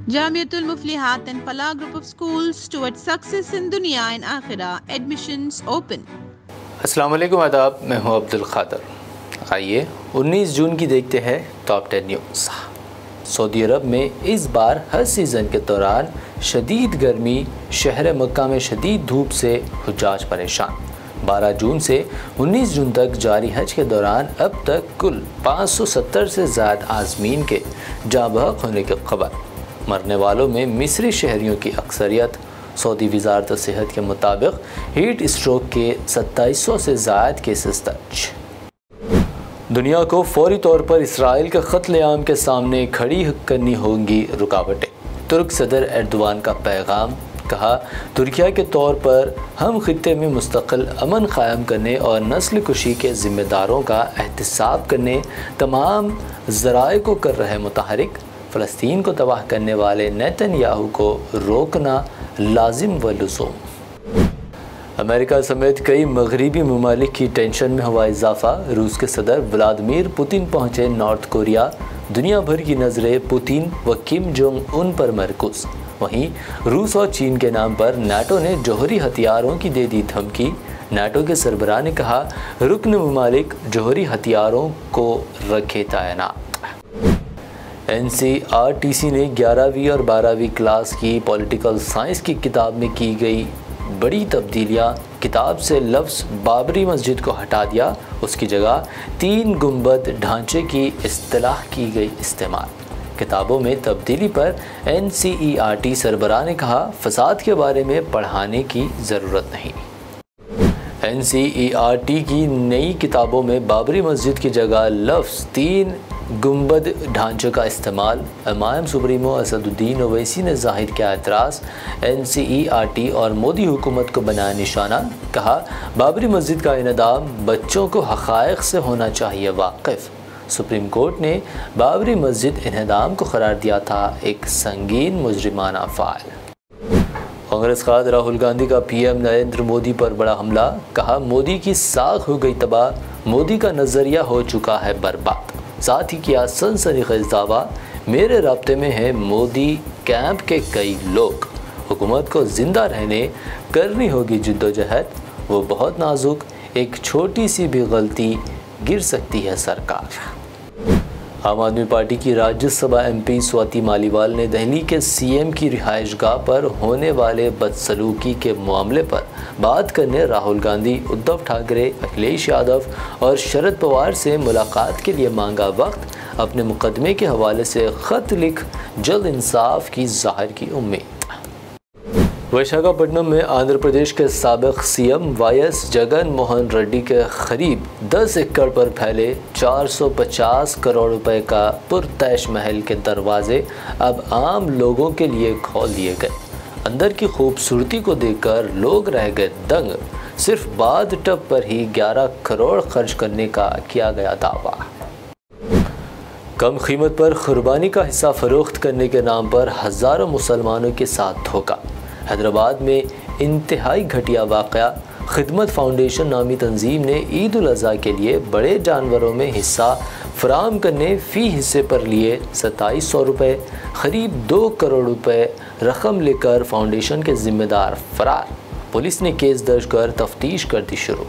Jamiatul Muflihat and Falah Group of Schools towards success in Dunya and Akhirah. Admissions open. अस्सलाम वालेकुम आदाब, मैं हूं अब्दुल खादर। आइए 19 जून की देखते हैं टॉप 10 न्यूज़। सऊदी अरब में इस बार हर सीज़न के दौरान शदीद गर्मी, शहर मक्का में शदीद धूप से हुज्जाज परेशान। 12 जून से 19 जून तक जारी हज के दौरान अब तक कुल 570 से ज़्यादा आज़मीन के जाँ बहक होने की खबर। मरने वालों में मिस्री शहरियों की अक्सरियत। सऊदी वज़ारत सेहत के मुताबिक हीट स्ट्रोक के 2700 से ज़ायद केसेस दर्ज। दुनिया को फौरी तौर पर इसराइल के क़त्ल-ए-आम के सामने खड़ी करनी होंगी रुकावटें। तुर्क सदर एर्दोगान का पैगाम। कहा, तुर्किया के तौर पर हम खित्ते में मुस्तक़िल अमन क़ायम करने और नस्ल कुशी के ज़िम्मेदारों का एहतिसाब करने तमाम ज़राए को कर रहे मुतहरिक। फ़लस्तीन को तबाह करने वाले नेतन्याहू को रोकना लाजिम व लुज़ूम। अमेरिका समेत कई मगरबी ममालिक की टेंशन में हुआ इजाफा। रूस के सदर व्लादिमीर पुतिन पहुँचे नॉर्थ कोरिया। दुनिया भर की नज़रें पुतिन व किम जोंग उन पर मरकूज़। वहीं रूस और चीन के नाम पर नाटो ने जौहरी हथियारों की दे दी धमकी। नाटो के सरबराह ने कहा, रुकन ममालिक जौहरी हथियारों को रखे तैनात। NCRTC ने 11वीं और 12वीं क्लास की पॉलिटिकल साइंस की किताब में की गई बड़ी तब्दीलियाँ। किताब से लफ्ज़ बाबरी मस्जिद को हटा दिया, उसकी जगह 3 गुंबद ढांचे की इस्तिलाह की गई इस्तेमाल। किताबों में तब्दीली पर NCERT सरबराह ने कहा, फसाद के बारे में पढ़ाने की ज़रूरत नहीं। NCERT की नई किताबों में बाबरी मस्जिद की जगह लफ्ज़ 3 गुंबद ढांचे का इस्तेमाल। इमाम सुप्रीमो असदुद्दीन ओवैसी ने जाहिर किया एतराज़। NCERT और मोदी हुकूमत को बनाया निशाना। कहा, बाबरी मस्जिद का इनेदाम बच्चों को हक़ाइक़ से होना चाहिए वाकिफ़। सुप्रीम कोर्ट ने बाबरी मस्जिद इनेदाम को करार दिया था एक संगीन मुजरिमाना फ़ाइल। कांग्रेस क़ाद राहुल गांधी का PM नरेंद्र मोदी पर बड़ा हमला। कहा, मोदी की साख हो गई तबाह, मोदी का नज़रिया हो चुका है बर्बाद। साथ ही किया सनसनीखेज़ दावा, मेरे राब्ते में है मोदी कैंप के कई लोग। हुकूमत को ज़िंदा रहने करनी होगी जिद्दोजहद, वो बहुत नाजुक, एक छोटी सी भी गलती गिर सकती है सरकार। आम आदमी पार्टी की राज्यसभा MP स्वाति मालीवाल ने दिल्ली के CM की रिहाइशगाह पर होने वाले बदसलूकी के मामले पर बात करने राहुल गांधी, उद्धव ठाकरे, अखिलेश यादव और शरद पवार से मुलाकात के लिए मांगा वक्त। अपने मुकदमे के हवाले से ख़त लिख जल्द इंसाफ की ज़ाहिर की उम्मीद। विशाखापट्टनम में आंध्र प्रदेश के साबिक़ CM YS जगन मोहन रेड्डी के करीब 10 एकड़ पर फैले 450 करोड़ रुपए का पुरतैश महल के दरवाजे अब आम लोगों के लिए खोल दिए गए। अंदर की खूबसूरती को देखकर लोग रह गए दंग। सिर्फ बाद टब पर ही 11 करोड़ खर्च करने का किया गया दावा। कम कीमत पर कुर्बानी का हिस्सा फरोख्त करने के नाम पर हज़ारों मुसलमानों के साथ धोखा। हैदराबाद में इंतहाई घटिया वाक़या। खिदमत फाउंडेशन नामी तंजीम ने ईद उल अज़हा के लिए बड़े जानवरों में हिस्सा फराहम करने फ़ी हिस्से पर लिए 2700 रुपये। करीब 2 करोड़ रुपए रकम लेकर फाउंडेशन के ज़िम्मेदार फरार। पुलिस ने केस दर्ज कर तफ्तीश कर दी शुरू।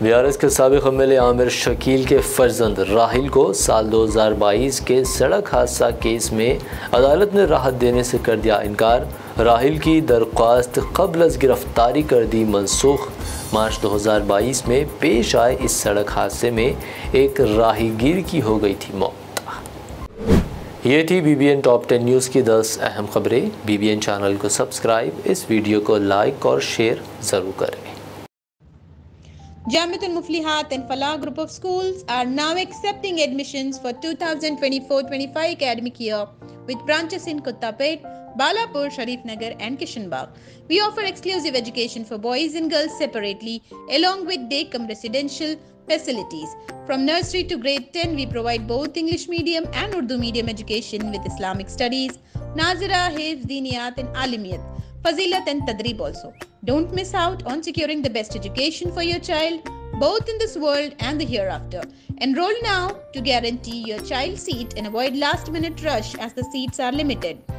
BRS के साबिक़ MLA आमिर शकील के फ़र्जंद राहिल को साल 2022 के सड़क हादसा केस में अदालत ने राहत देने से कर दिया इनकार। राहिल की दरख्वास्त क़ब्ल अज़ गिरफ़्तारी कर दी मनसूख। मार्च 2022 में पेश आए इस सड़क हादसे में एक राहगीर की हो गई थी मौत। ये थी BBN टॉप 10 न्यूज़ की 10 अहम खबरें। BBN चैनल को सब्सक्राइब, इस वीडियो को लाइक और शेयर ज़रूर करें। Jamiatul Muflihat and Falah Group of Schools are now accepting admissions for 2024-25 academic year with branches in Kottapet, Balapur, Sharif Nagar and Kishanbagh. We offer exclusive education for boys and girls separately along with day-cum residential facilities. From nursery to grade 10, we provide both English medium and Urdu medium education with Islamic studies, Nazira, Hifz, Diniyat and Alimiyat, Fazilat and Tadrib also. Don't miss out on securing the best education for your child. both in this world and the hereafter. Enroll now to guarantee your child's seat and avoid last-minute rush as the seats are limited.